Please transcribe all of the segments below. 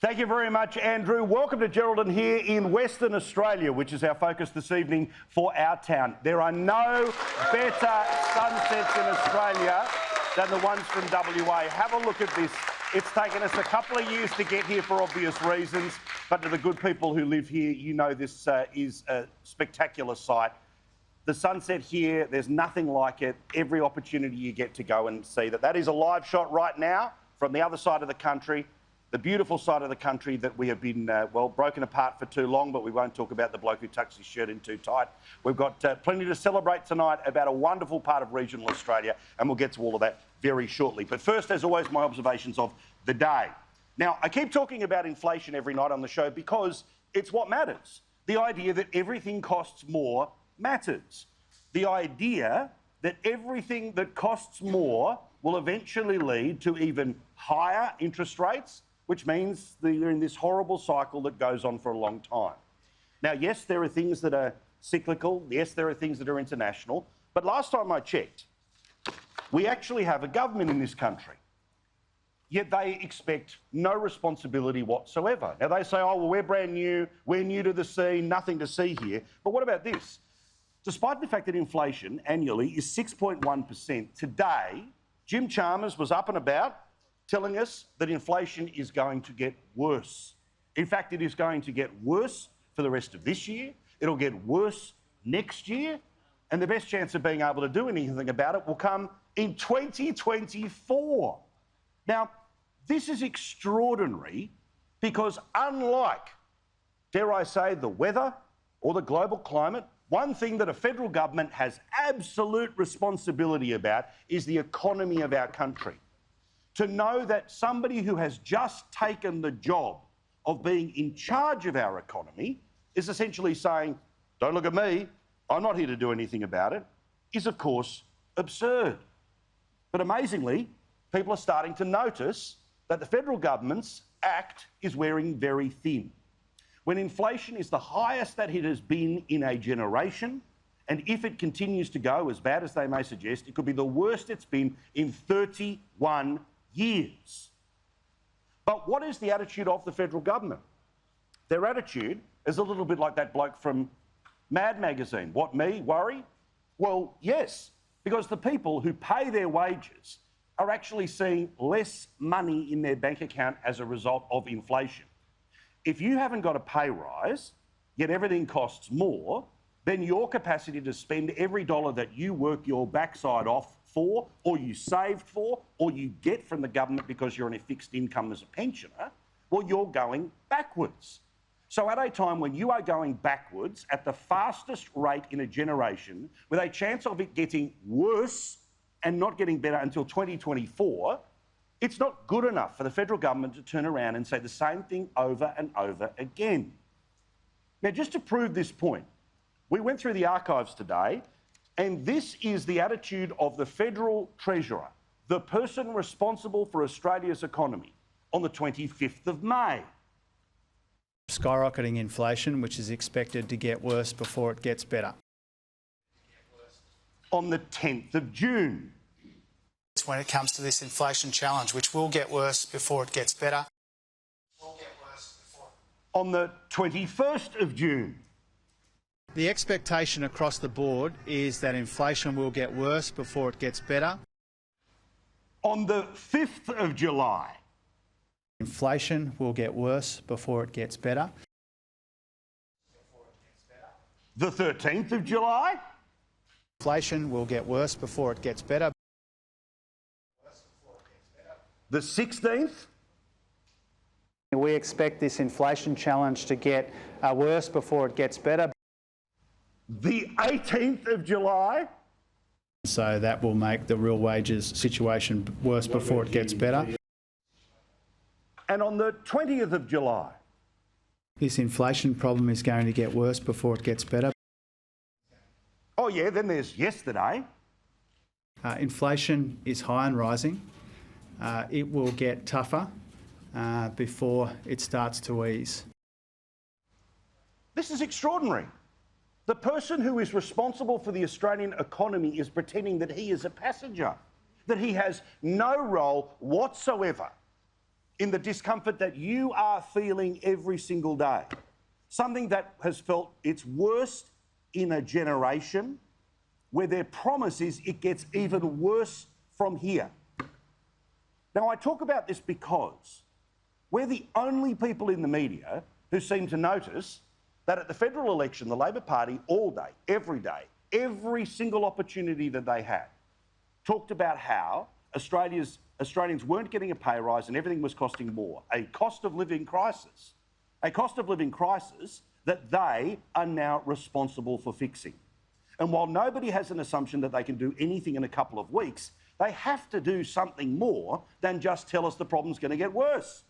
Thank you very much, Andrew. Welcome to Geraldton here in Western Australia, which is our focus this evening for our town. There are no better sunsets in Australia than the ones from WA. Have a look at this. It's taken us a couple of years to get here for obvious reasons, but to the good people who live here, you know this is a spectacular sight. The sunset here, there's nothing like it. Every opportunity you get to go and see that. That is a live shot right now from the other side of the country. The beautiful side of the country that we have been, broken apart for too long, but we won't talk about the bloke who tucks his shirt in too tight. We've got plenty to celebrate tonight about a wonderful part of regional Australia, and we'll get to all of that very shortly. But first, as always, my observations of the day. Now, I keep talking about inflation every night on the show because it's what matters. The idea that everything costs more matters. The idea that everything that costs more will eventually lead to even higher interest rates, which means that you're in this horrible cycle that goes on for a long time. Now, yes, there are things that are cyclical. Yes, there are things that are international. But last time I checked, we actually have a government in this country. Yet they expect no responsibility whatsoever. Now, they say, oh, well, we're brand new. We're new to the scene. Nothing to see here. But what about this? Despite the fact that inflation annually is 6.1%, today, Jim Chalmers was up and about telling us that inflation is going to get worse. In fact, it is going to get worse for the rest of this year. It'll get worse next year. And the best chance of being able to do anything about it will come in 2024. Now, this is extraordinary because unlike, dare I say, the weather or the global climate, one thing that a federal government has absolute responsibility about is the economy of our country. To know that somebody who has just taken the job of being in charge of our economy is essentially saying, don't look at me, I'm not here to do anything about it, is of course absurd. But amazingly, people are starting to notice that the federal government's act is wearing very thin. When inflation is the highest that it has been in a generation, and if it continues to go as bad as they may suggest, it could be the worst it's been in 31 years. But what is the attitude of the federal government? Their attitude is a little bit like that bloke from Mad Magazine. What, me? Worry? Well, yes, because the people who pay their wages are actually seeing less money in their bank account as a result of inflation. If you haven't got a pay rise, yet everything costs more, then your capacity to spend every dollar that you work your backside off for, or you saved for, or you get from the government because you're on a fixed income as a pensioner, well, you're going backwards. So at a time when you are going backwards at the fastest rate in a generation, with a chance of it getting worse and not getting better until 2024, it's not good enough for the federal government to turn around and say the same thing over and over again. Now, just to prove this point, we went through the archives today, and this is the attitude of the Federal Treasurer, the person responsible for Australia's economy, on the 25th of May. Skyrocketing inflation, which is expected to get worse before it gets better. On the 10th of June. When it comes to this inflation challenge, which will get worse before it gets better. On the 21st of June. The expectation across the board is that inflation will get worse before it gets better. On the 5th of July. Inflation will get worse before it gets better. The 13th of July. Inflation will get worse before it gets better. The 16th. We expect this inflation challenge to get worse before it gets better. The 18th of July. So that will make the real wages situation worse before it gets better. And on the 20th of July. This inflation problem is going to get worse before it gets better. Oh yeah, then there's yesterday. Inflation is high and rising. It will get tougher before it starts to ease. This is extraordinary. The person who is responsible for the Australian economy is pretending that he is a passenger, that he has no role whatsoever in the discomfort that you are feeling every single day. Something that has felt its worst in a generation, where their promise is it gets even worse from here. Now, I talk about this because we're the only people in the media who seem to notice that at the federal election, the Labor Party all day, every single opportunity that they had, talked about how Australians weren't getting a pay rise and everything was costing more. A cost of living crisis. A cost of living crisis that they are now responsible for fixing. And while nobody has an assumption that they can do anything in a couple of weeks, they have to do something more than just tell us the problem's going to get worse.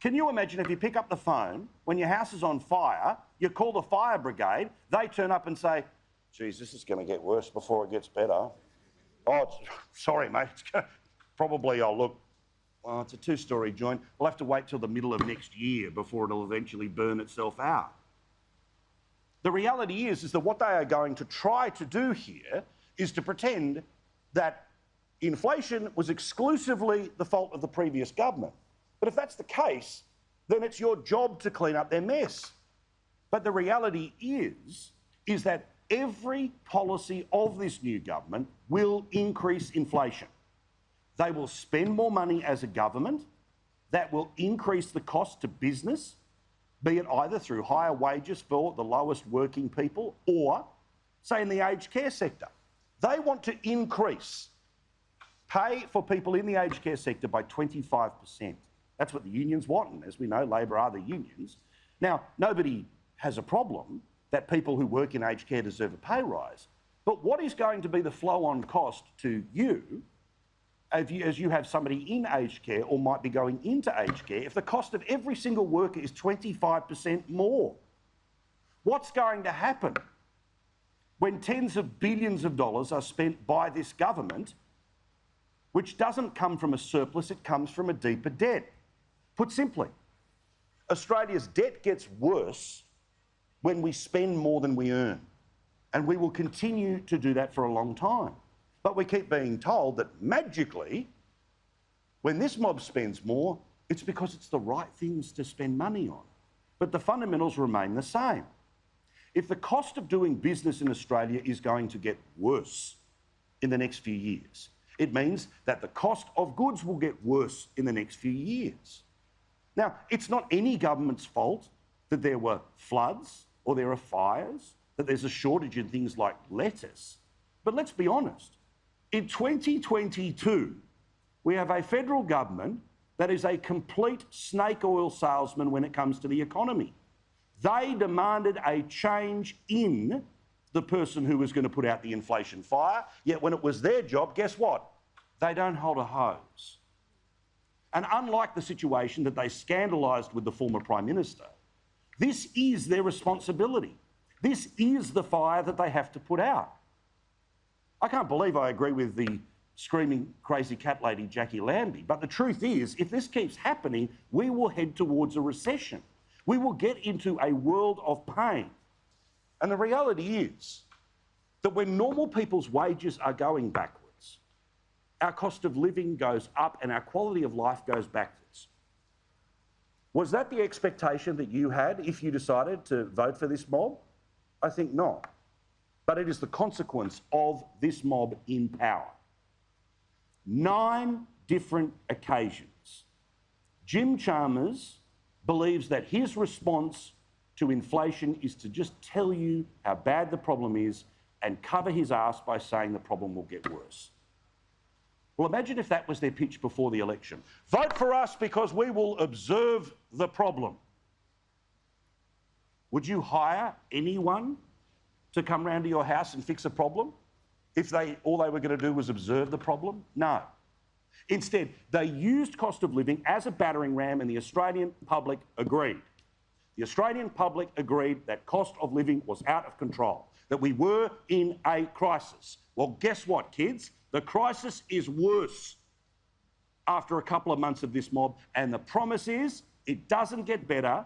Can you imagine if you pick up the phone, when your house is on fire, you call the fire brigade, they turn up and say, geez, this is going to get worse before it gets better. Oh, sorry, mate. Probably I'll look. Well, it's a two-storey joint. We'll have to wait till the middle of next year before it'll eventually burn itself out. The reality is that what they are going to try to do here is to pretend that inflation was exclusively the fault of the previous government. But if that's the case, then it's your job to clean up their mess. But the reality is that every policy of this new government will increase inflation. They will spend more money as a government. That will increase the cost to business, be it either through higher wages for the lowest working people or, say, in the aged care sector. They want to increase pay for people in the aged care sector by 25%. That's what the unions want, and as we know, Labor are the unions. Now, nobody has a problem that people who work in aged care deserve a pay rise, but what is going to be the flow-on cost to you as you have somebody in aged care or might be going into aged care if the cost of every single worker is 25% more? What's going to happen when tens of billions of dollars are spent by this government, which doesn't come from a surplus, it comes from a deeper debt? Put simply, Australia's debt gets worse when we spend more than we earn. And we will continue to do that for a long time. But we keep being told that magically, when this mob spends more, it's because it's the right things to spend money on. But the fundamentals remain the same. If the cost of doing business in Australia is going to get worse in the next few years, it means that the cost of goods will get worse in the next few years. Now, it's not any government's fault that there were floods or there are fires, that there's a shortage in things like lettuce. But let's be honest. In 2022, we have a federal government that is a complete snake oil salesman when it comes to the economy. They demanded a change in the person who was going to put out the inflation fire, yet when it was their job, guess what? They don't hold a hose. And unlike the situation that they scandalised with the former Prime Minister, this is their responsibility. This is the fire that they have to put out. I can't believe I agree with the screaming crazy cat lady Jackie Lambie, but the truth is, if this keeps happening, we will head towards a recession. We will get into a world of pain. And the reality is that when normal people's wages are going backwards, our cost of living goes up and our quality of life goes backwards. Was that the expectation that you had if you decided to vote for this mob? I think not. But it is the consequence of this mob in power. 9 different occasions. Jim Chalmers believes that his response to inflation is to just tell you how bad the problem is and cover his ass by saying the problem will get worse. Well, imagine if that was their pitch before the election. Vote for us because we will observe the problem. Would you hire anyone to come round to your house and fix a problem if all they were going to do was observe the problem? No. Instead, they used cost of living as a battering ram and the Australian public agreed. The Australian public agreed that cost of living was out of control, that we were in a crisis. Well, guess what, kids? The crisis is worse after a couple of months of this mob, and the promise is it doesn't get better,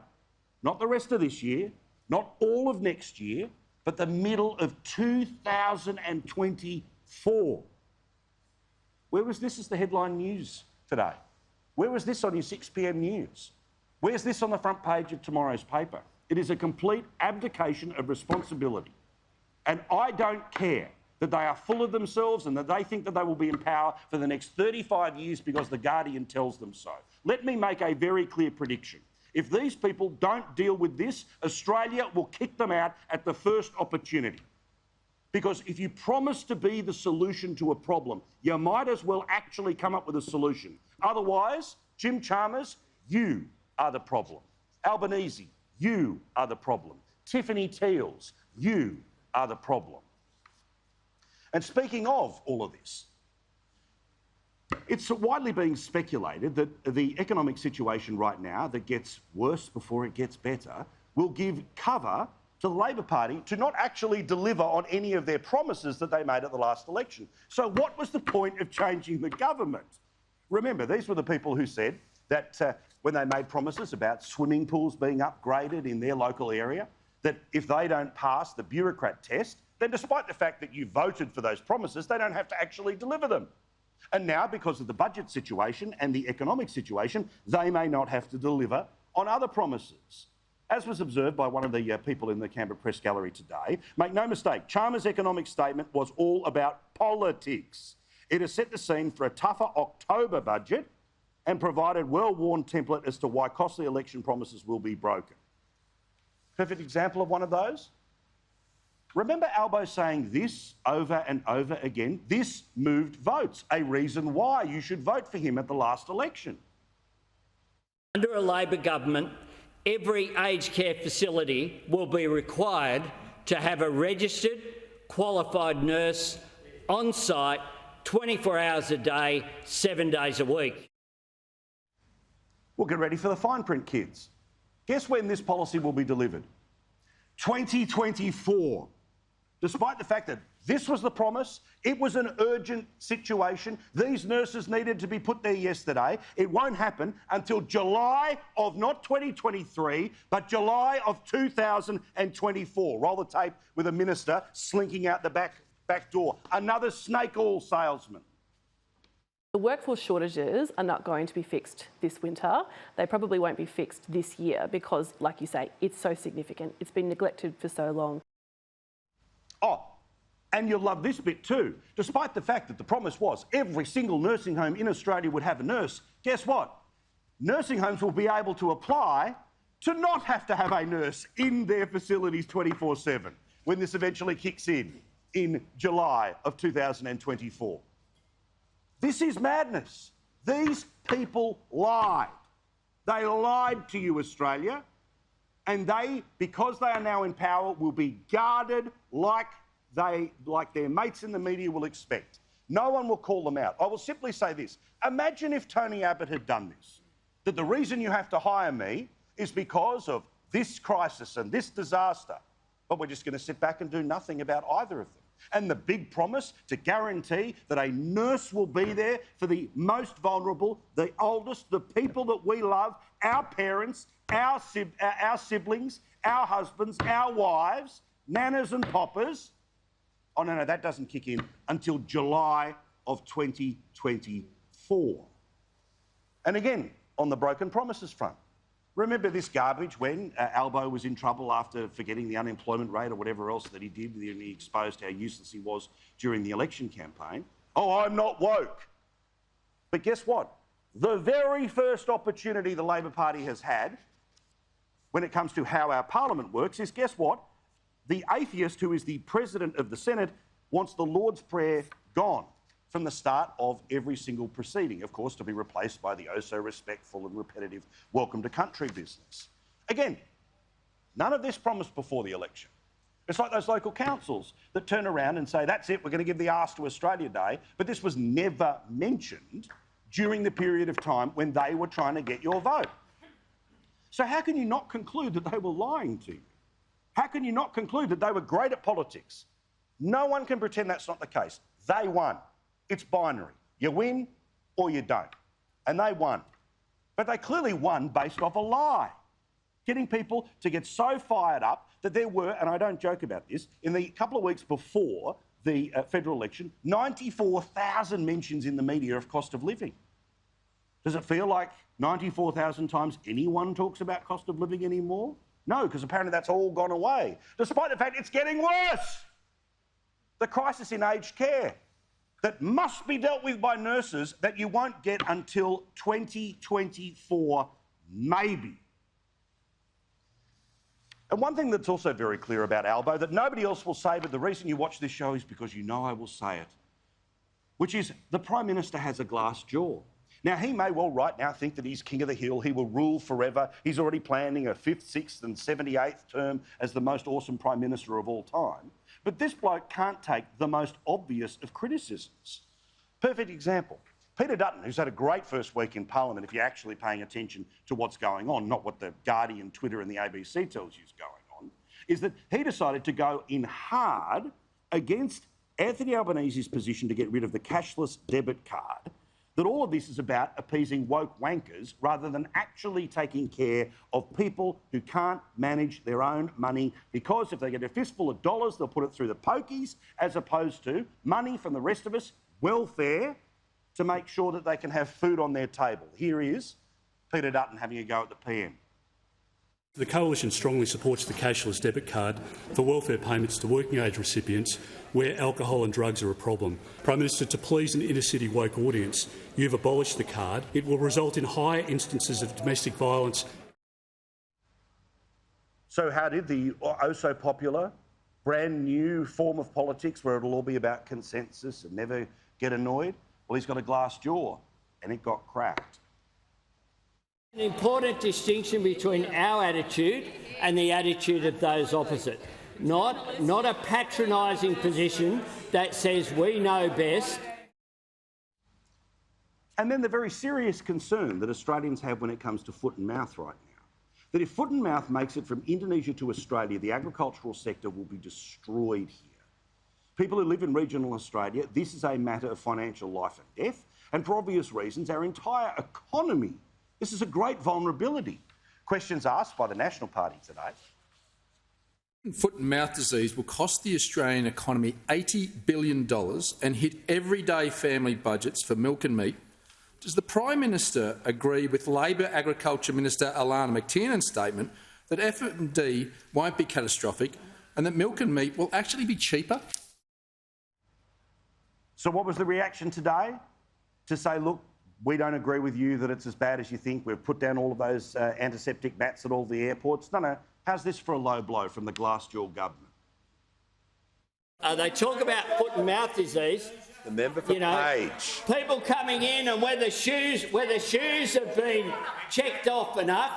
not the rest of this year, not all of next year, but the middle of 2024. Where was this as the headline news today? Where was this on your 6 p.m. news? Where's this on the front page of tomorrow's paper? It is a complete abdication of responsibility. And I don't care that they are full of themselves and that they think that they will be in power for the next 35 years because The Guardian tells them so. Let me make a very clear prediction. If these people don't deal with this, Australia will kick them out at the first opportunity. Because if you promise to be the solution to a problem, you might as well actually come up with a solution. Otherwise, Jim Chalmers, you are the problem. Albanese, you are the problem. Tiffany Teals, you are the problem. And speaking of all of this, it's widely being speculated that the economic situation right now that gets worse before it gets better will give cover to the Labor Party to not actually deliver on any of their promises that they made at the last election. So what was the point of changing the government? Remember, these were the people who said that when they made promises about swimming pools being upgraded in their local area, that if they don't pass the bureaucrat test, then despite the fact that you voted for those promises, they don't have to actually deliver them. And now, because of the budget situation and the economic situation, they may not have to deliver on other promises. As was observed by one of the people in the Canberra Press Gallery today, make no mistake, Chalmers' economic statement was all about politics. It has set the scene for a tougher October budget and provided well-worn template as to why costly election promises will be broken. Perfect example of one of those? Remember Albo saying this over and over again? This moved votes, a reason why you should vote for him at the last election. Under a Labor government, every aged care facility will be required to have a registered, qualified nurse on site 24 hours a day, 7 days a week. Well, get ready for the fine print, kids. Guess when this policy will be delivered? 2024. Despite the fact that this was the promise, it was an urgent situation. These nurses needed to be put there yesterday. It won't happen until July of not 2023, but July of 2024. Roll the tape with a minister slinking out the back door. Another snake oil salesman. The workforce shortages are not going to be fixed this winter. They probably won't be fixed this year because, like you say, it's so significant. It's been neglected for so long. Oh, and you'll love this bit too. Despite the fact that the promise was every single nursing home in Australia would have a nurse, guess what? Nursing homes will be able to apply to not have to have a nurse in their facilities 24/7 when this eventually kicks in July of 2024. This is madness. These people lied. They lied to you, Australia. And they, because they are now in power, will be guarded like their mates in the media will expect. No one will call them out. I will simply say this. Imagine if Tony Abbott had done this, that the reason you have to hire me is because of this crisis and this disaster, but we're just going to sit back and do nothing about either of them. And the big promise to guarantee that a nurse will be there for the most vulnerable, the oldest, the people that we love, our parents, our siblings, our husbands, our wives, nanas and poppers. Oh, no, that doesn't kick in until July of 2024. And again, on the broken promises front. Remember this garbage when Albo was in trouble after forgetting the unemployment rate or whatever else that he did, and he exposed how useless he was during the election campaign. Oh, I'm not woke. But guess what? The very first opportunity the Labor Party has had when it comes to how our parliament works is, guess what? The atheist who is the president of the Senate wants the Lord's Prayer gone from the start of every single proceeding, of course, to be replaced by the oh-so-respectful and repetitive welcome to country business. Again, none of this promised before the election. It's like those local councils that turn around and say, that's it, we're going to give the arse to Australia Day, but this was never mentioned during the period of time when they were trying to get your vote. So how can you not conclude that they were lying to you? How can you not conclude that they were great at politics? No one can pretend that's not the case. They won. It's binary. You win or you don't. And they won. But they clearly won based off a lie. Getting people to get so fired up that there were, and I don't joke about this, in the couple of weeks before the federal election, 94,000 mentions in the media of cost of living. Does it feel like 94,000 times anyone talks about cost of living anymore? No, because apparently that's all gone away, despite the fact it's getting worse. The crisis in aged care that must be dealt with by nurses that you won't get until 2024, maybe. And one thing that's also very clear about Albo that nobody else will say, but the reason you watch this show is because you know I will say it, which is the Prime Minister has a glass jaw. Now, he may well right now think that he's king of the hill, he will rule forever. He's already planning a 5th, 6th and 78th term as the most awesome Prime Minister of all time. But this bloke can't take the most obvious of criticisms. Perfect example. Peter Dutton, who's had a great first week in Parliament, if you're actually paying attention to what's going on, not what the Guardian, Twitter and the ABC tells you is going on, is that he decided to go in hard against Anthony Albanese's position to get rid of the cashless debit card, that all of this is about appeasing woke wankers rather than actually taking care of people who can't manage their own money, because if they get a fistful of dollars, they'll put it through the pokies, as opposed to money from the rest of us, welfare, to make sure that they can have food on their table. Here is Peter Dutton having a go at the PM. The Coalition strongly supports the cashless debit card for welfare payments to working age recipients where alcohol and drugs are a problem. Prime Minister, to please an inner-city woke audience, you've abolished the card. It will result in higher instances of domestic violence. So how did the oh-so-popular, brand-new form of politics where it'll all be about consensus and never get annoyed? Well, he's got a glass jaw, and it got cracked. An important distinction between our attitude and the attitude of those opposite. Not a patronising position that says we know best. And then the very serious concern that Australians have when it comes to foot and mouth right now, that if foot and mouth makes it from Indonesia to Australia, the agricultural sector will be destroyed here. People who live in regional Australia, this is a matter of financial life and death, and for obvious reasons, our entire economy. This is a great vulnerability. Questions asked by the National Party today. Foot and mouth disease will cost the Australian economy $80 billion and hit everyday family budgets for milk and meat. Does the Prime Minister agree with Labor Agriculture Minister Alana McTiernan's statement that F&D won't be catastrophic and that milk and meat will actually be cheaper? So what was the reaction today? To say, look, we don't agree with you that it's as bad as you think. We've put down all of those antiseptic mats at all the airports. No. How's this for a low blow from the glass-jaw government? They talk about foot and mouth disease. The member for Page. People coming in and where the shoes have been checked off enough.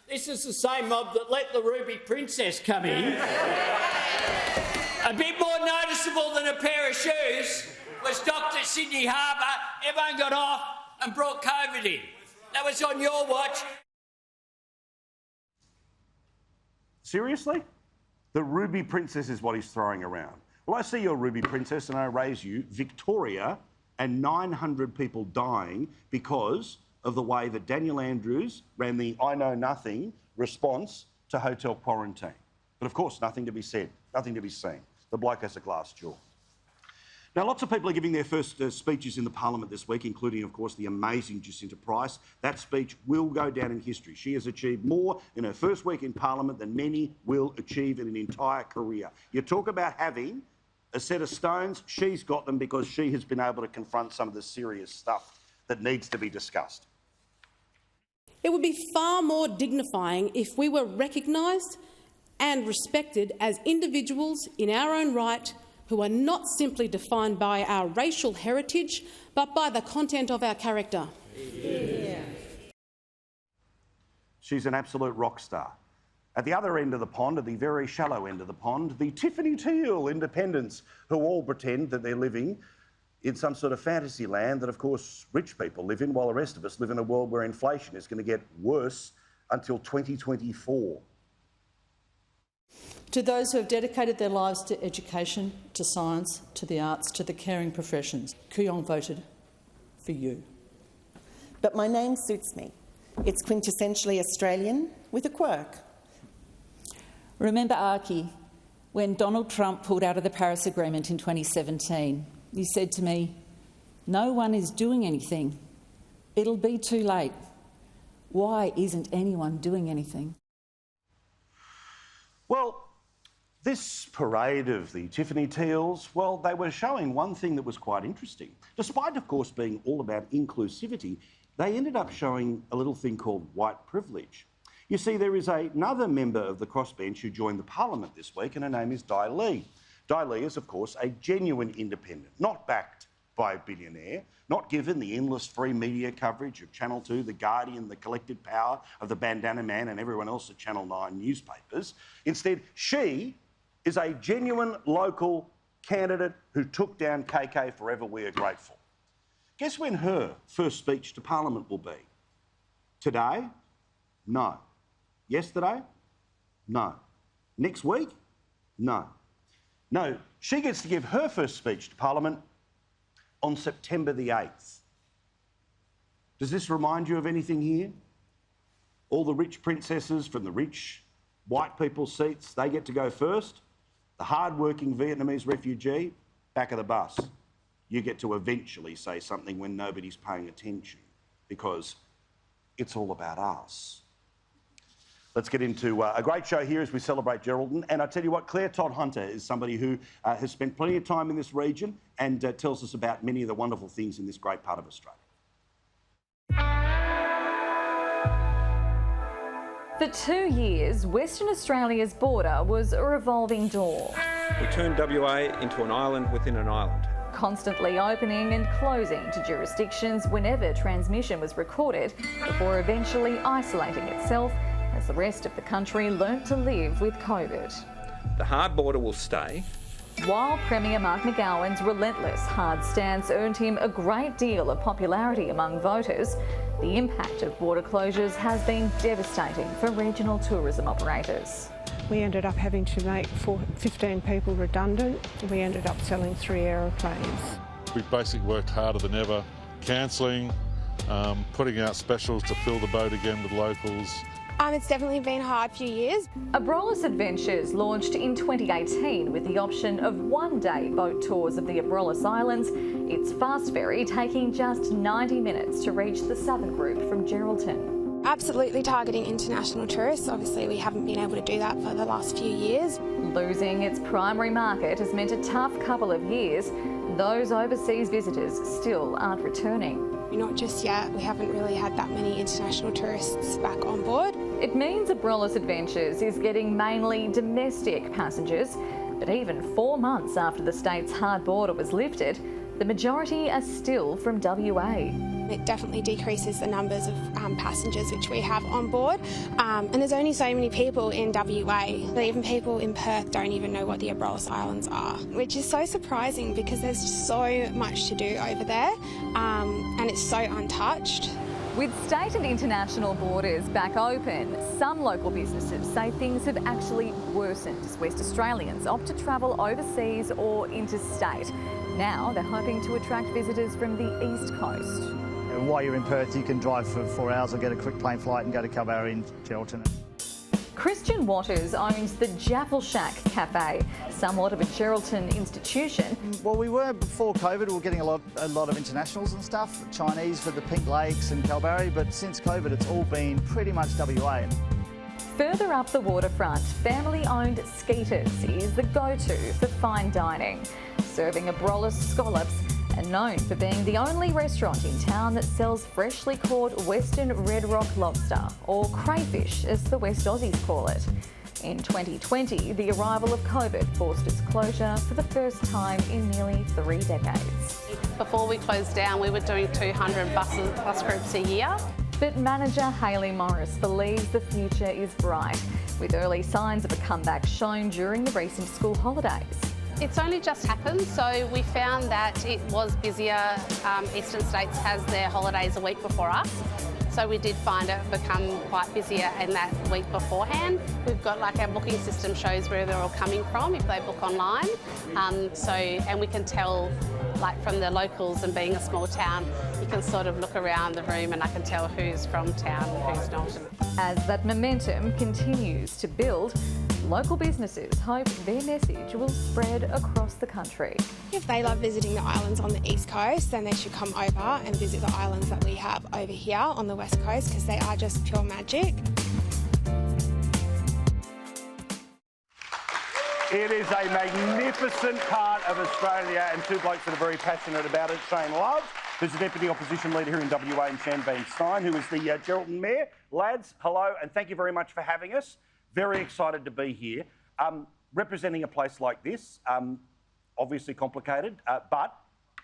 This is the same mob that let the Ruby Princess come in. A bit more noticeable than a pair of shoes was docked at Sydney Harbour. Everyone got off and brought COVID in. That was on your watch. Seriously? The Ruby Princess is what he's throwing around. Well, I see your Ruby Princess and I raise you Victoria and 900 people dying because of the way that Daniel Andrews ran the I know nothing response to hotel quarantine. But of course, nothing to be said, nothing to be seen. The bloke has a glass jaw. Now, lots of people are giving their first speeches in the Parliament this week, including, of course, the amazing Jacinta Price. That speech will go down in history. She has achieved more in her first week in Parliament than many will achieve in an entire career. You talk about having a set of stones, she's got them because she has been able to confront some of the serious stuff that needs to be discussed. It would be far more dignifying if we were recognised and respected as individuals in our own right, who are not simply defined by our racial heritage, but by the content of our character. Yeah. She's an absolute rock star. At the other end of the pond, at the very shallow end of the pond, the Tiffany Teal independents, who all pretend that they're living in some sort of fantasy land that, of course, rich people live in, while the rest of us live in a world where inflation is going to get worse until 2024. To those who have dedicated their lives to education, to science, to the arts, to the caring professions, Kooyong voted for you. But my name suits me. It's quintessentially Australian with a quirk. Remember, Archie, when Donald Trump pulled out of the Paris Agreement in 2017, you said to me, "No one is doing anything. It'll be too late. Why isn't anyone doing anything? Well, this parade of the Tiffany teals, well, they were showing one thing that was quite interesting. Despite, of course, being all about inclusivity, they ended up showing a little thing called white privilege. You see, there is another member of the crossbench who joined the Parliament this week, and her name is Di Lee. Di Lee is, of course, a genuine independent, not backed by a billionaire, not given the endless free media coverage of Channel 2, The Guardian, the collective power of the Bandana Man and everyone else at Channel 9 newspapers. Instead, she is a genuine local candidate who took down KK Forever, We Are Grateful. Guess when her first speech to Parliament will be? Today? No. Yesterday? No. Next week? No. No, she gets to give her first speech to Parliament on September the 8th. Does this remind you of anything here? All the rich princesses from the rich white people's seats, they get to go first. The hard-working Vietnamese refugee, back of the bus. You get to eventually say something when nobody's paying attention because it's all about us. Let's get into a great show here as we celebrate Geraldton. And I tell you what, Claire Todd-Hunter is somebody who has spent plenty of time in this region and tells us about many of the wonderful things in this great part of Australia. For 2 years, Western Australia's border was a revolving door. We turned WA into an island within an island. Constantly opening and closing to jurisdictions whenever transmission was recorded, before eventually isolating itself as the rest of the country learnt to live with COVID. The hard border will stay. While Premier Mark McGowan's relentless hard stance earned him a great deal of popularity among voters, the impact of border closures has been devastating for regional tourism operators. We ended up having to make 15 people redundant. We ended up selling 3 aeroplanes. We've basically worked harder than ever, cancelling, putting out specials to fill the boat again with locals. It's definitely been a hard few years. Abrolhos Adventures launched in 2018 with the option of one-day boat tours of the Abrolhos Islands, its fast ferry taking just 90 minutes to reach the southern group from Geraldton. Absolutely targeting international tourists. Obviously, we haven't been able to do that for the last few years. Losing its primary market has meant a tough couple of years. Those overseas visitors still aren't returning. Not just yet. We haven't really had that many international tourists back on board. It means Abrolhos Adventures is getting mainly domestic passengers, but even 4 months after the state's hard border was lifted, the majority are still from WA. It definitely decreases the numbers of passengers which we have on board, and there's only so many people in WA. Even people in Perth don't even know what the Abrolhos Islands are, which is so surprising because there's so much to do over there, and it's so untouched. With state and international borders back open, some local businesses say things have actually worsened as West Australians opt to travel overseas or interstate. Now they're hoping to attract visitors from the East Coast. While you're in Perth, you can drive for 4 hours or get a quick plane flight and go to Kalbarri in Geraldton. Christian Waters owns the Jaffle Shack Cafe, somewhat of a Geraldton institution. Well, we were before COVID, we were getting a lot of internationals and stuff, Chinese for the Pink Lakes and Kalbarri, but since COVID, it's all been pretty much WA. Further up the waterfront, family-owned Skeeters is the go-to for fine dining, serving Abrolhos scallops and known for being the only restaurant in town that sells freshly caught Western Red Rock lobster, or crayfish as the West Aussies call it. In 2020, the arrival of COVID forced its closure for the first time in nearly 3 decades. Before we closed down, we were doing 200 bus groups a year. But manager Hayley Morris believes the future is bright, with early signs of a comeback shown during the recent school holidays. It's only just happened, so we found that it was busier. Eastern States has their holidays a week before us, so we did find it become quite busier in that week beforehand. We've got our booking system shows where they're all coming from if they book online, and we can tell from the locals, and being a small town, you can sort of look around the room and I can tell who's from town and who's not. As that momentum continues to build, Local businesses hope their message will spread across the country. If they love visiting the islands on the east coast, then they should come over and visit the islands that we have over here on the west coast, because they are just pure magic. It is a magnificent part of Australia, and two blokes that are very passionate about it. Shane Love, who's the Deputy Opposition Leader here in WA, and Styn, who is the Geraldton Mayor. Lads, hello, and thank you very much for having us. Very excited to be here. Representing a place like this, obviously complicated, but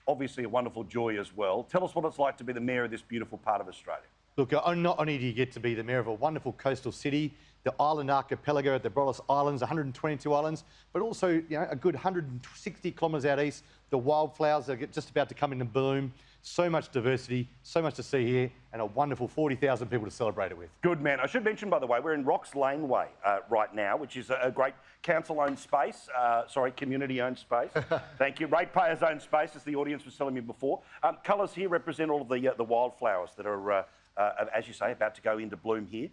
obviously a wonderful joy as well. Tell us what it's like to be the Mayor of this beautiful part of Australia. Look, not only do you get to be the Mayor of a wonderful coastal city, the island archipelago at the Brollis Islands, 122 islands, but also a good 160 kilometres out east, the wildflowers are just about to come into bloom. So much diversity, so much to see here, and a wonderful 40,000 people to celebrate it with. Good man. I should mention, by the way, we're in Rocks Laneway right now, which is a great council-owned space, community-owned space. Thank you. Ratepayers-owned space, as the audience was telling me before. Colours here represent all of the wildflowers that are, as you say, about to go into bloom here.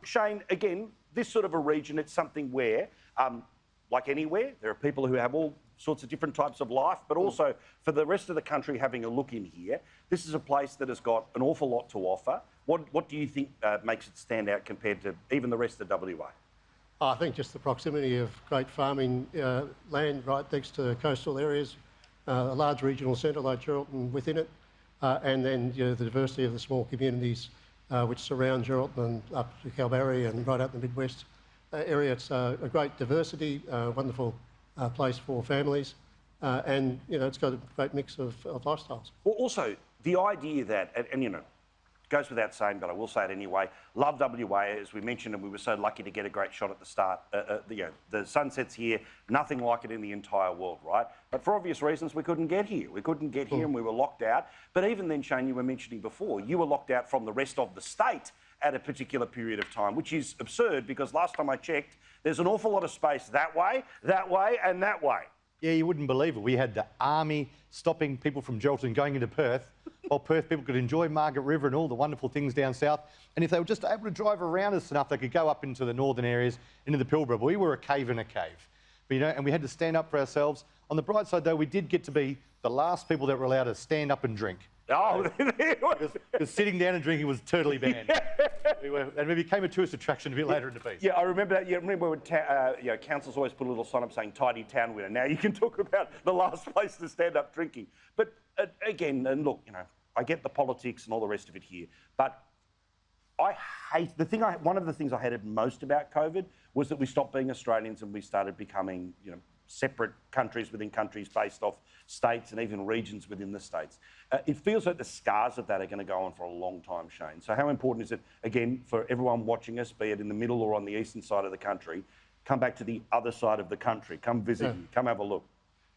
Shane, again, this sort of a region, it's something where, like anywhere, there are people who have all sorts of different types of life, but also for the rest of the country having a look in here, this is a place that has got an awful lot to offer. What do you think makes it stand out compared to even the rest of WA? I think just the proximity of great farming land right next to coastal areas, a large regional centre like Geraldton within it, and then the diversity of the small communities which surround Geraldton and up to Kalbarri and right up the Midwest area. It's a great diversity, wonderful place for families, and it's got a great mix of lifestyles. Well, also the idea that, and it goes without saying, but I will say it anyway, love WA, as we mentioned, and we were so lucky to get a great shot at the start. The sunsets here, nothing like it in the entire world, right? But for obvious reasons, we couldn't get here. We couldn't get here and we were locked out. But even then, Shane, you were mentioning before, you were locked out from the rest of the state at a particular period of time, which is absurd because last time I checked, there's an awful lot of space that way, and that way. Yeah, you wouldn't believe it. We had the army stopping people from Geraldton going into Perth, while Perth people could enjoy Margaret River and all the wonderful things down south. And if they were just able to drive around us enough, they could go up into the northern areas, into the Pilbara. But we were a cave in a cave, and we had to stand up for ourselves. On the bright side, though, we did get to be the last people that were allowed to stand up and drink. Oh, because sitting down and drinking was totally banned. And we became a tourist attraction a bit later in the piece. Yeah, I remember that. Yeah, remember when councils always put a little sign up saying "Tidy Town Winner." Now you can talk about the last place to stand up drinking. But again, and look, I get the politics and all the rest of it here, but I hate one of the things I hated most about COVID was that we stopped being Australians and we started becoming, separate countries within countries based off states and even regions within the states. It feels like the scars of that are going to go on for a long time, Shane. So how important is it, again, for everyone watching us, be it in the middle or on the eastern side of the country, come back to the other side of the country, come visit, come have a look?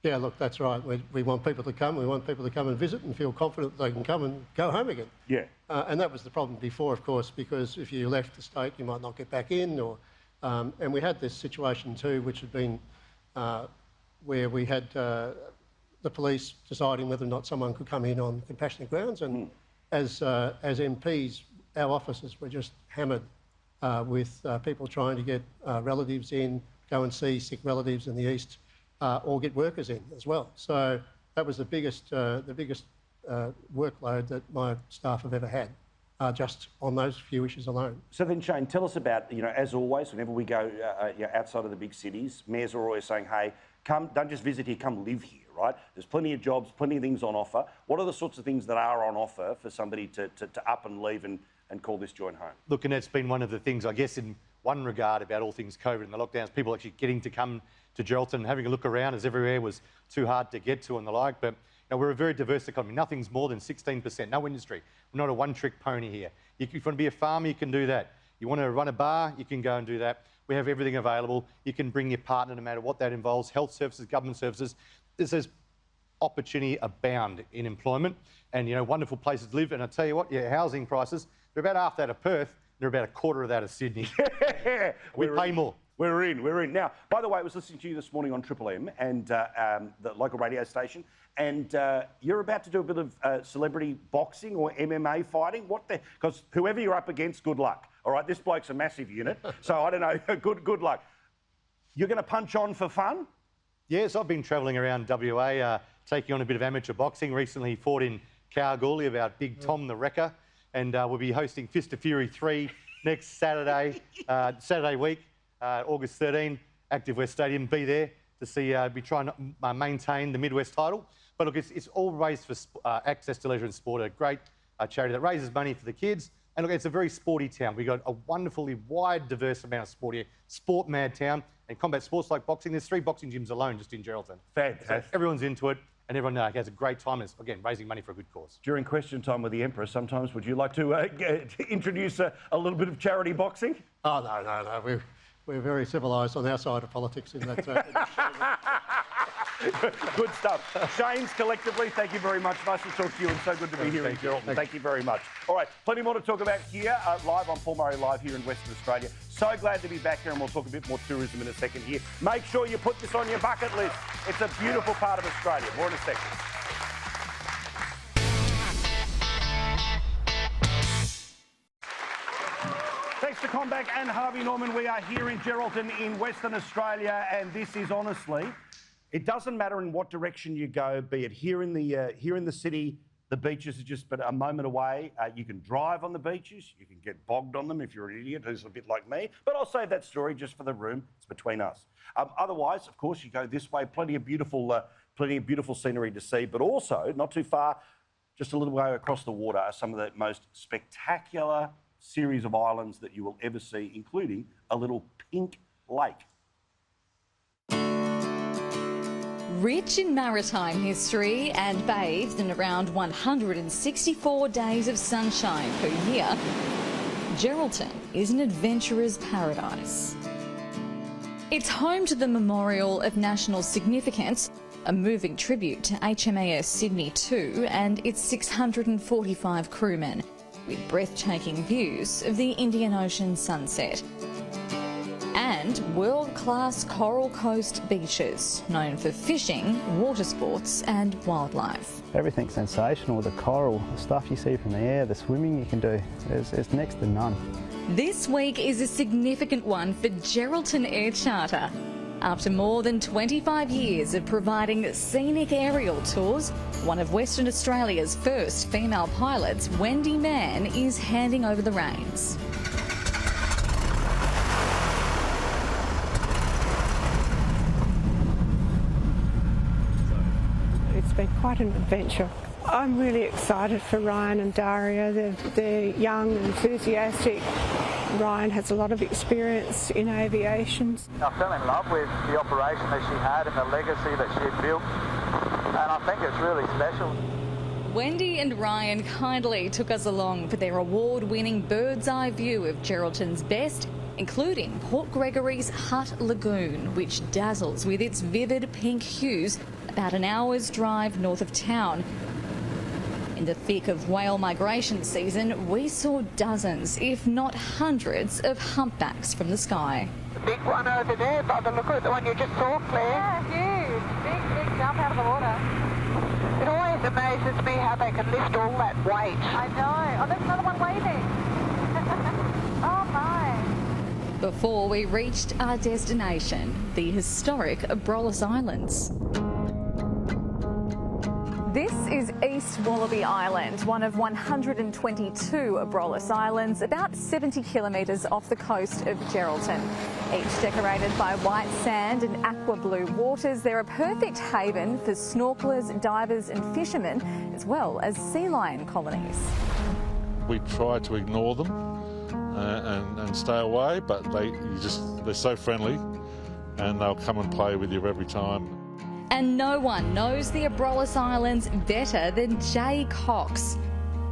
Yeah, look, that's right. We want people to come. We want people to come and visit and feel confident that they can come and go home again. Yeah. And that was the problem before, of course, because if you left the state, you might not get back in. And we had this situation too, which had been where we had the police deciding whether or not someone could come in on compassionate grounds. And as MPs, our officers were just hammered with people trying to get relatives in, go and see sick relatives in the east, or get workers in as well. So that was the biggest workload that my staff have ever had, just on those few issues alone. So then, Shane, tell us about, as always, whenever we go outside of the big cities, mayors are always saying, hey, come, don't just visit here, come live here, right? There's plenty of jobs, plenty of things on offer. What are the sorts of things that are on offer for somebody to up and leave and call this joint home? Look, and that's been one of the things, I guess, in one regard about all things COVID and the lockdowns, people actually getting to come to Geraldton and having a look around, as everywhere was too hard to get to and the like. But we're a very diverse economy. Nothing's more than 16%, no industry. We're not a one-trick pony here. If you want to be a farmer, you can do that. You want to run a bar, you can go and do that. We have everything available. You can bring your partner no matter what that involves. Health services, government services. There's opportunity abound in employment and, wonderful places to live. And I tell you what, housing prices, they're about half that of Perth. They're about a quarter of that of Sydney. We pay more. We're in. Now, by the way, I was listening to you this morning on Triple M and the local radio station, and you're about to do a bit of celebrity boxing or MMA fighting. Because whoever you're up against, good luck. All right, this bloke's a massive unit, so I don't know. Good luck. You're going to punch on for fun? Yes, I've been travelling around WA, taking on a bit of amateur boxing. Recently fought in Kalgoorlie about Big Tom the Wrecker, and we'll be hosting Fist of Fury 3 next Saturday, Saturday week, August 13, Active West Stadium. Be there to see, be trying to maintain the Midwest title. But look, it's all raised for Access to Leisure and Sport, a great charity that raises money for the kids. And look, it's a very sporty town. We've got a wonderfully wide, diverse amount of sport here. Sport mad town. And combat sports like boxing, there's 3 boxing gyms alone just in Geraldton. Fantastic. So everyone's into it, and everyone has a great time. And it's, again, raising money for a good cause. During question time with the Emperor, sometimes would you like to introduce a little bit of charity boxing? Oh, no. We're very civilised on our side of politics in that. Good stuff. Shanes, collectively, thank you very much. Nice to talk to you, and so good to be here in Geraldton. Thank you very much. All right, plenty more to talk about here, live on Paul Murray Live here in Western Australia. So glad to be back here, and we'll talk a bit more tourism in a second here. Make sure you put this on your bucket list. It's a beautiful part of Australia. More in a second. Thanks to Comback and Harvey Norman. We are here in Geraldton in Western Australia, and this is honestly, it doesn't matter in what direction you go, be it here in the city, the beaches are just but a moment away. You can drive on the beaches, you can get bogged on them if you're an idiot who's a bit like me, but I'll save that story just for the room. It's between us. Otherwise, of course, you go this way, plenty of beautiful scenery to see, but also, not too far, just a little way across the water are some of the most spectacular series of islands that you will ever see, including a little pink lake. Rich in maritime history and bathed in around 164 days of sunshine per year, Geraldton is an adventurer's paradise. It's home to the Memorial of National Significance, a moving tribute to HMAS Sydney 2 and its 645 crewmen, with breathtaking views of the Indian Ocean sunset. And world-class Coral Coast beaches, known for fishing, water sports and wildlife. Everything's sensational. The coral, the stuff you see from the air, the swimming you can do, it's next to none. This week is a significant one for Geraldton Air Charter. After more than 25 years of providing scenic aerial tours, one of Western Australia's first female pilots, Wendy Mann, is handing over the reins. It's been quite an adventure. I'm really excited for Ryan and Daria. They're young and enthusiastic. Ryan has a lot of experience in aviation. I fell in love with the operation that she had and the legacy that she had built, and I think it's really special. Wendy and Ryan kindly took us along for their award-winning bird's-eye view of Geraldton's best, including Port Gregory's Hutt Lagoon, which dazzles with its vivid pink hues about an hour's drive north of town. In the thick of whale migration season, we saw dozens, if not hundreds, of humpbacks from the sky. The big one over there, by the look of it, the one you just saw, Claire. Yeah, huge. Big jump out of the water. It always amazes me how they can lift all that weight. I know. Oh, there's another one waving. Oh, my. Before we reached our destination, the historic Abrolhos Islands. This is East Wallaby Island, one of 122 Abrolhos Islands, about 70 kilometres off the coast of Geraldton. Each decorated by white sand and aqua blue waters, they're a perfect haven for snorkelers, divers and fishermen, as well as sea lion colonies. We try to ignore them and stay away, but they're so friendly and they'll come and play with you every time. And no one knows the Abrolhos Islands better than Jay Cox.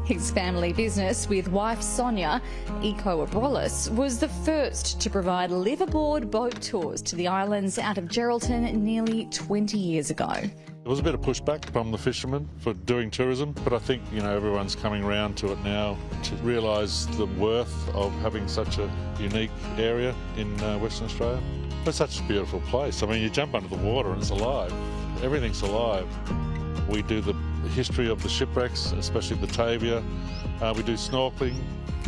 His family business with wife Sonia, Eco Abrolhos, was the first to provide liveaboard boat tours to the islands out of Geraldton nearly 20 years ago. There was a bit of pushback from the fishermen for doing tourism, but I think, everyone's coming around to it now to realise the worth of having such a unique area in Western Australia. It's such a beautiful place. I mean, you jump under the water and it's alive. Everything's alive. We do the history of the shipwrecks, especially Batavia. We do snorkelling.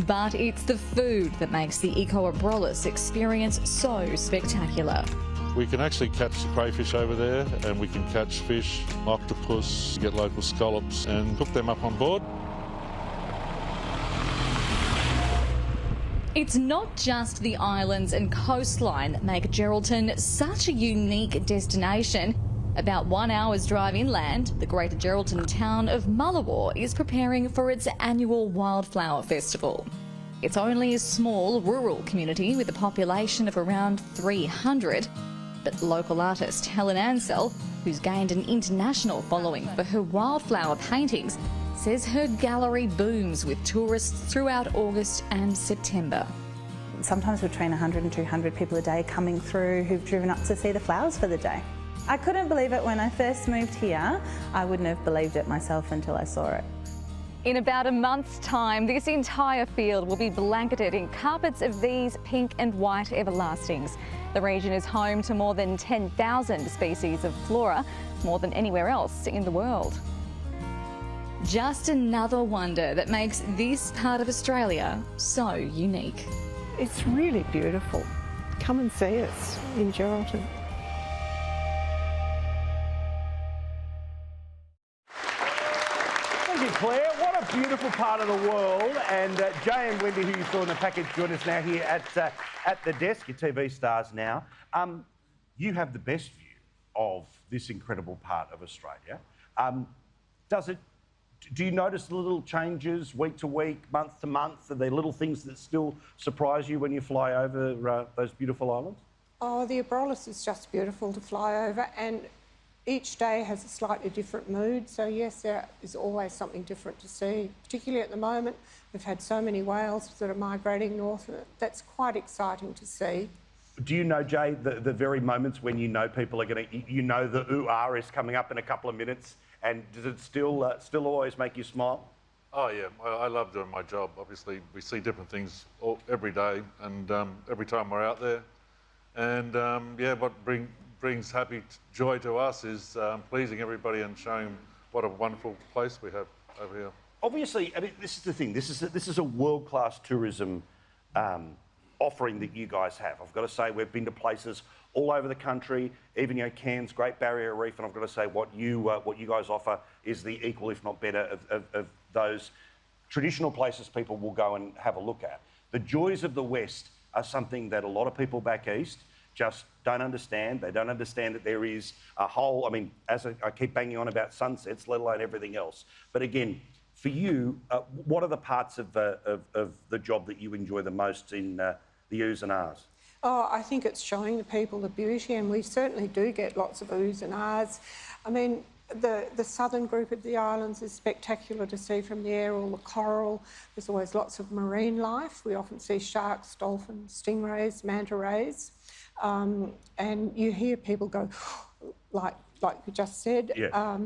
But it's the food that makes the Eco Abrolhos experience so spectacular. We can actually catch the crayfish over there, and we can catch fish, octopus, get local scallops and hook them up on board. It's not just the islands and coastline that make Geraldton such a unique destination. About 1 hour's drive inland, the greater Geraldton town of Mullawa is preparing for its annual Wildflower Festival. It's only a small rural community with a population of around 300. But local artist Helen Ansell, who's gained an international following for her wildflower paintings, says her gallery booms with tourists throughout August and September. Sometimes between 100 and 200 people a day coming through who've driven up to see the flowers for the day. I couldn't believe it when I first moved here. I wouldn't have believed it myself until I saw it. In about a month's time, this entire field will be blanketed in carpets of these pink and white everlastings. The region is home to more than 10,000 species of flora, more than anywhere else in the world. Just another wonder that makes this part of Australia so unique. It's really beautiful. Come and see us in Geraldton. Thank you, Claire. What a beautiful part of the world. And Jay and Wendy, who you saw in the package, join us now here at the desk. Your TV stars now. You have the best view of this incredible part of Australia. Do you notice the little changes week to week, month to month? Are there little things that still surprise you when you fly over those beautiful islands? Oh, the Abrolhos is just beautiful to fly over, and each day has a slightly different mood. So yes, there is always something different to see. Particularly at the moment, we've had so many whales that are migrating north. That's quite exciting to see. Do you know, Jay, the very moments when you know people are going to, you know the ooh-ah is coming up in a couple of minutes, and does it still always make you smile? Oh yeah, I love doing my job. Obviously, we see different things every day, and every time we're out there. And yeah, what brings joy to us is pleasing everybody and showing what a wonderful place we have over here. Obviously, I mean, this is the thing. This is a world-class tourism offering that you guys have. I've got to say, we've been to places all over the country, even Cairns, Great Barrier Reef, and I've got to say, what you guys offer is the equal, if not better, of those traditional places people will go and have a look at. The joys of the West are something that a lot of people back east just don't understand. They don't understand that there is a whole, I mean, as I keep banging on about sunsets, let alone everything else. But again, for you, what are the parts of the job that you enjoy the most in the oohs and ahs? Oh, I think it's showing the people the beauty, and we certainly do get lots of oohs and ahs. I mean, the southern group of the islands is spectacular to see from the air, all the coral. There's always lots of marine life. We often see sharks, dolphins, stingrays, manta rays. And you hear people go, like you just said, yeah.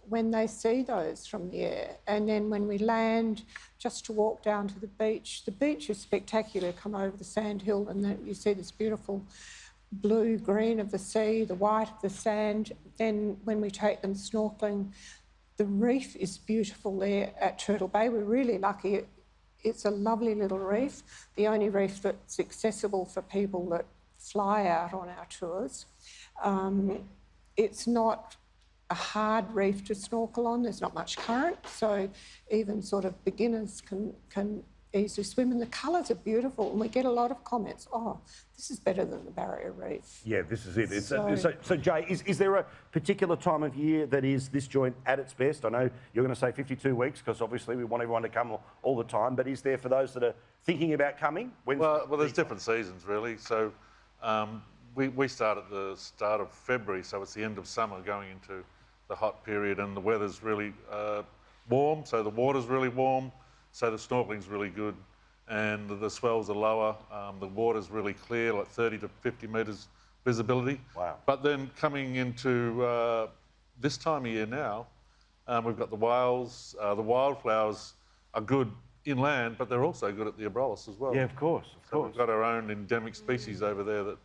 When they see those from the air. And then when we land, just to walk down to the beach is spectacular. Come over the sand hill and then you see this beautiful blue, green of the sea, the white of the sand. Then when we take them snorkelling, the reef is beautiful there at Turtle Bay. We're really lucky. It's a lovely little reef, the only reef that's accessible for people that fly out on our tours. It's not a hard reef to snorkel on. There's not much current, so even sort of beginners can easily swim, and the colours are beautiful, and we get a lot of comments, oh, this is better than the Barrier Reef. Yeah, this is it. So Jay, is there a particular time of year that is this joint at its best? I know you're going to say 52 weeks, because obviously we want everyone to come all the time, but is there for those that are thinking about coming? Well, there's different seasons, really. So we start at the start of February, so it's the end of summer going into the hot period, and the weather's really warm, so the water's really warm, so the snorkeling's really good, and the swells are lower, the water's really clear, like 30 to 50 metres visibility. Wow. But then coming into this time of year now, we've got the whales, the wildflowers are good inland, but they're also good at the Abrolhos as well. Yeah, of course. We've got our own endemic species over there that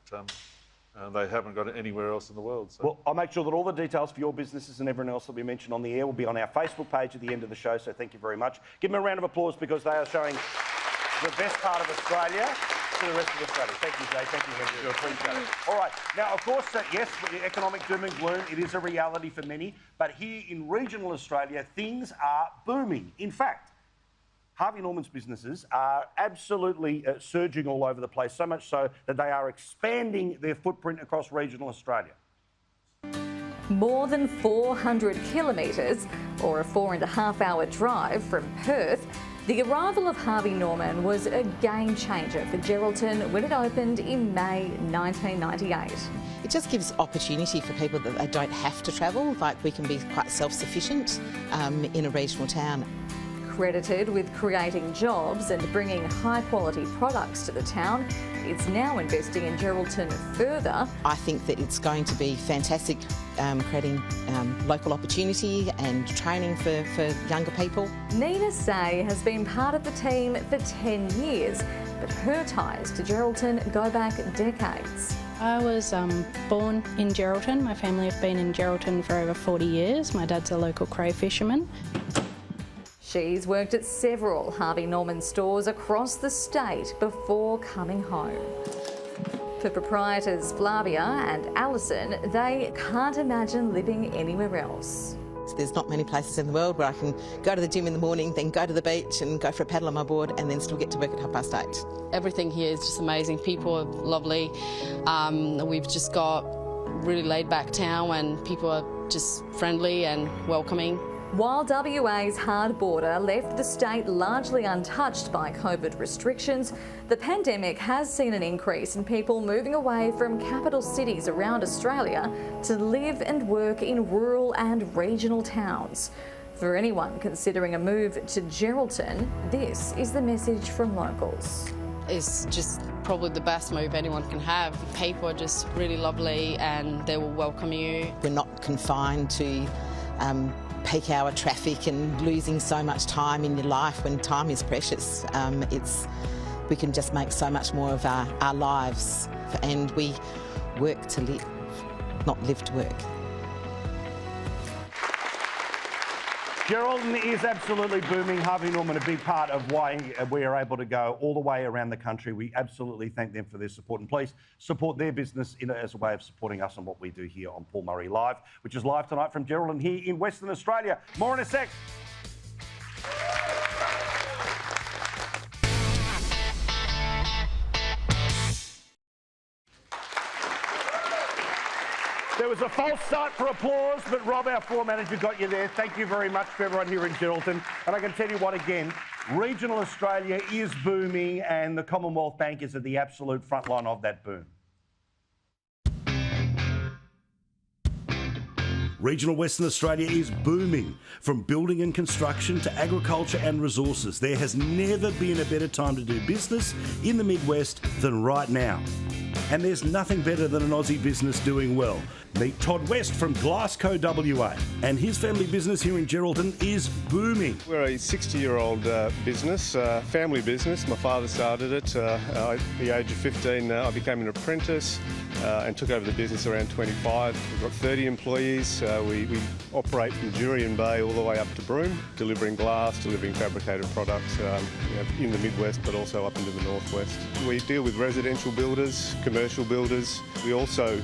they haven't got it anywhere else in the world. So. Well, I'll make sure that all the details for your businesses and everyone else that we mentioned on the air will be on our Facebook page at the end of the show, so thank you very much. Give them a round of applause because they are showing the best part of Australia. to the rest of Australia. Thank you, Jay. Thank you, Henry. I appreciate it. All right. Now, of course, yes, with the economic doom and gloom, it is a reality for many. But here in regional Australia, things are booming. In fact, Harvey Norman's businesses are absolutely surging all over the place, so much so that they are expanding their footprint across regional Australia. More than 400 kilometres, or a 4.5-hour drive from Perth, the arrival of Harvey Norman was a game changer for Geraldton when it opened in May 1998. It just gives opportunity for people that they don't have to travel, like we can be quite self-sufficient in a regional town. Credited with creating jobs and bringing high-quality products to the town, it's now investing in Geraldton further. I think that it's going to be fantastic, creating local opportunity and training for younger people. Nina Say has been part of the team for 10 years, but her ties to Geraldton go back decades. I was born in Geraldton. My family have been in Geraldton for over 40 years. My dad's a local cray fisherman. She's worked at several Harvey Norman stores across the state before coming home. For proprietors Flavia and Alison, they can't imagine living anywhere else. There's not many places in the world where I can go to the gym in the morning, then go to the beach and go for a paddle on my board and then still get to work at 8:30. Everything here is just amazing. People are lovely. We've just got a really laid-back town and people are just friendly and welcoming. While WA's hard border left the state largely untouched by COVID restrictions, the pandemic has seen an increase in people moving away from capital cities around Australia to live and work in rural and regional towns. For anyone considering a move to Geraldton, this is the message from locals. It's just probably the best move anyone can have. People are just really lovely and they will welcome you. We're not confined to peak hour traffic and losing so much time in your life when time is precious. We can just make so much more of our lives, and we work to live, not live to work. Geraldton is absolutely booming. Harvey Norman, a big part of why we are able to go all the way around the country. We absolutely thank them for their support, and please support their business as a way of supporting us and what we do here on Paul Murray Live, which is live tonight from Geraldton here in Western Australia. More in a sec. There was a false start for applause, but Rob, our floor manager, got you there. Thank you very much to everyone here in Geraldton. And I can tell you what, again, regional Australia is booming and the Commonwealth Bank is at the absolute front line of that boom. Regional Western Australia is booming. From building and construction to agriculture and resources, there has never been a better time to do business in the Midwest than right now. And there's nothing better than an Aussie business doing well. Meet Todd West from Glasgow, WA. And his family business here in Geraldton is booming. We're a 60-year-old business, family business. My father started it. At the age of 15, I became an apprentice and took over the business around 25. We've got 30 employees. We operate from Jurien Bay all the way up to Broome, delivering glass, delivering fabricated products in the Midwest, but also up into the Northwest. We deal with residential builders, commercial builders. We also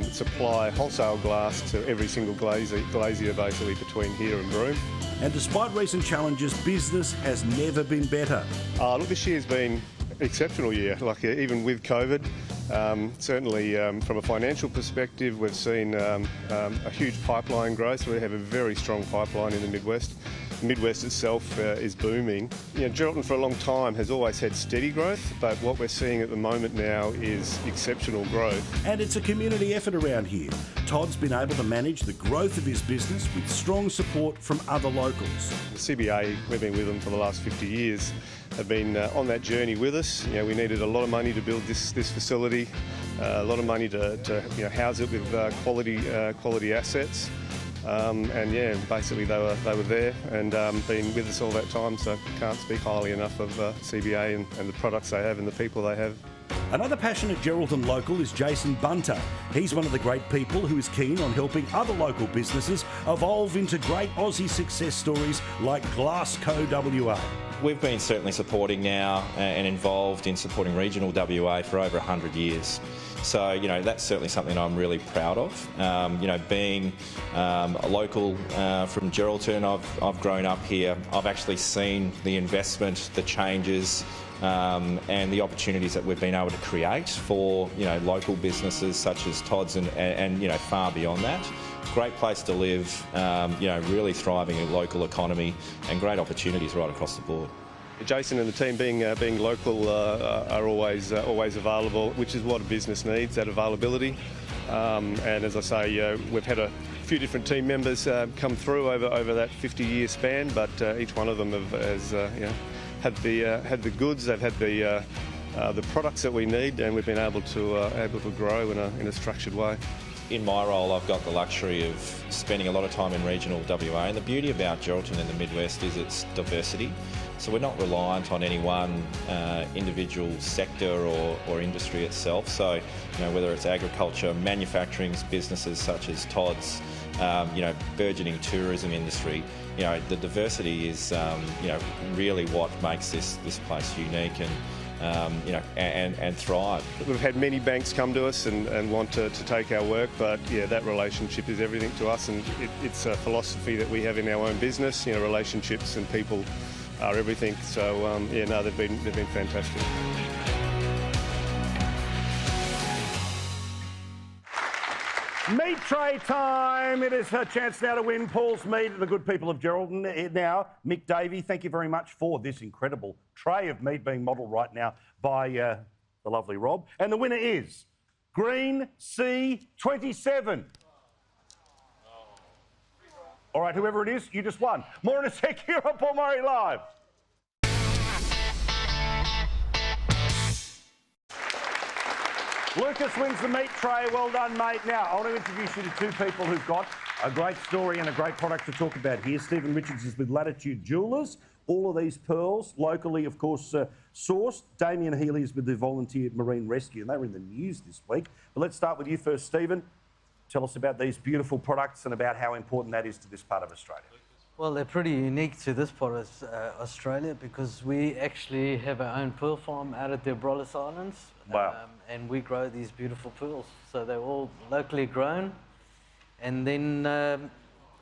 supply wholesale glass to every single glazier basically between here and Broome. And despite recent challenges, business has never been better. Look, this year's been an exceptional year, like even with COVID. Certainly from a financial perspective, we've seen a huge pipeline growth. We have a very strong pipeline in the Midwest. The Midwest itself is booming. Geraldton for a long time has always had steady growth, but what we're seeing at the moment now is exceptional growth. And it's a community effort around here. Todd's been able to manage the growth of his business with strong support from other locals. The CBA, we've been with them for the last 50 years, have been on that journey with us. We needed a lot of money to build this facility, a lot of money to house it with quality assets. And yeah, basically they were there and been with us all that time, so can't speak highly enough of CBA and the products they have and the people they have. Another passionate Geraldton local is Jason Bunter. He's one of the great people who is keen on helping other local businesses evolve into great Aussie success stories like Glasgow, WA. We've been certainly supporting now and involved in supporting regional WA for over 100 years. So, you know, that's certainly something I'm really proud of. You know, being a local from Geraldton, I've grown up here. I've actually seen the investment, the changes, and the opportunities that we've been able to create for, you know, local businesses such as Todd's and you know, far beyond that. Great place to live, you know, really thriving local economy and great opportunities right across the board. Jason and the team being local are always available, which is what a business needs, that availability. And as I say, we've had a few different team members come through over that 50-year span, but each one of them has you know, had the goods, they've had the products that we need, and we've been able to grow in a structured way. In my role, I've got the luxury of spending a lot of time in regional WA, and the beauty about Geraldton in the Midwest is its diversity. So we're not reliant on any one individual sector or industry itself. So, you know, whether it's agriculture, manufacturing, businesses such as Todd's, you know, burgeoning tourism industry, you know, the diversity is, you know, really what makes this place unique and, you know, and thrive. We've had many banks come to us and want to take our work, but yeah, that relationship is everything to us, and it's a philosophy that we have in our own business. You know, relationships and people are everything. So yeah, no, they've been fantastic. Meat tray time. It is her chance now to win Paul's meat and the good people of Geraldton. Now, Mick Davey, thank you very much for this incredible tray of meat being modelled right now by the lovely Rob. And the winner is Green C27. All right, whoever it is, you just won. More in a sec here on Paul Murray Live. Lucas wins the meat tray. Well done, mate. Now, I want to introduce you to two people who've got a great story and a great product to talk about here. Stephen Richards is with Latitude Jewellers. All of these pearls, locally, of course, sourced. Damien Healy is with the Volunteer Marine Rescue, and they were in the news this week. But let's start with you first, Stephen. Tell us about these beautiful products and about how important that is to this part of Australia. Well, they're pretty unique to this part of Australia because we actually have our own pearl farm out at the Abrolhos Islands. Wow. And we grow these beautiful pearls. So they're all locally grown. And then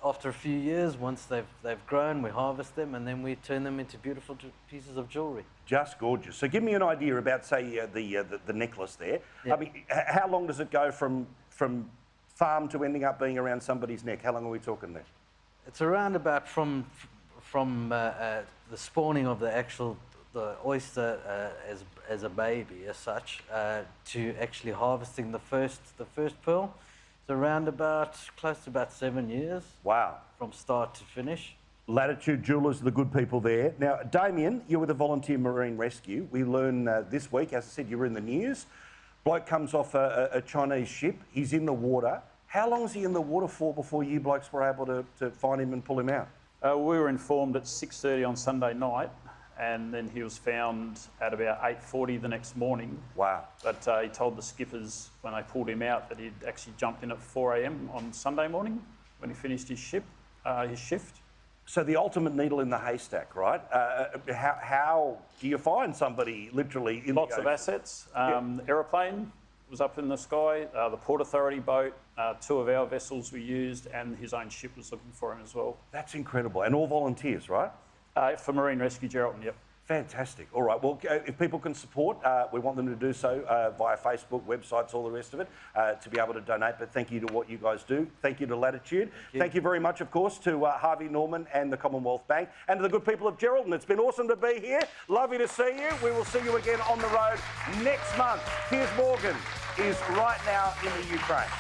after a few years, once they've grown, we harvest them and then we turn them into beautiful pieces of jewellery. Just gorgeous. So give me an idea about, say, the necklace there. Yeah. I mean, how long does it go from farm to ending up being around somebody's neck? How long are we talking there? It's around about from the spawning of the oyster as a baby as such to actually harvesting the first pearl. It's around about close to about 7 years. Wow. From start to finish. Latitude Jewellers, the good people there. Now, Damien, you're with the Volunteer Marine Rescue. We learn this week, as I said, you were in the news. Bloke comes off a Chinese ship. He's in the water. How long is he in the water for before you blokes were able to find him and pull him out? We were informed at 6:30 on Sunday night, and then he was found at about 8:40 the next morning. Wow. But he told the skippers when they pulled him out that he'd actually jumped in at 4 a.m. on Sunday morning when he finished his shift. So the ultimate needle in the haystack, right? How do you find somebody literally in Lots of assets. Aeroplane was up in the sky, the Port Authority boat, 2 of our vessels we used, and his own ship was looking for him as well. That's incredible. And all volunteers, right? For Marine Rescue Geraldton, yep. Fantastic. All right, well, if people can support, we want them to do so via Facebook, websites, all the rest of it, to be able to donate. But thank you to what you guys do. Thank you to Latitude. Thank you very much, of course, to Harvey Norman and the Commonwealth Bank, and to the good people of Geraldton. It's been awesome to be here. Lovely to see you. We will see you again on the road next month. Piers Morgan is right now in the Ukraine.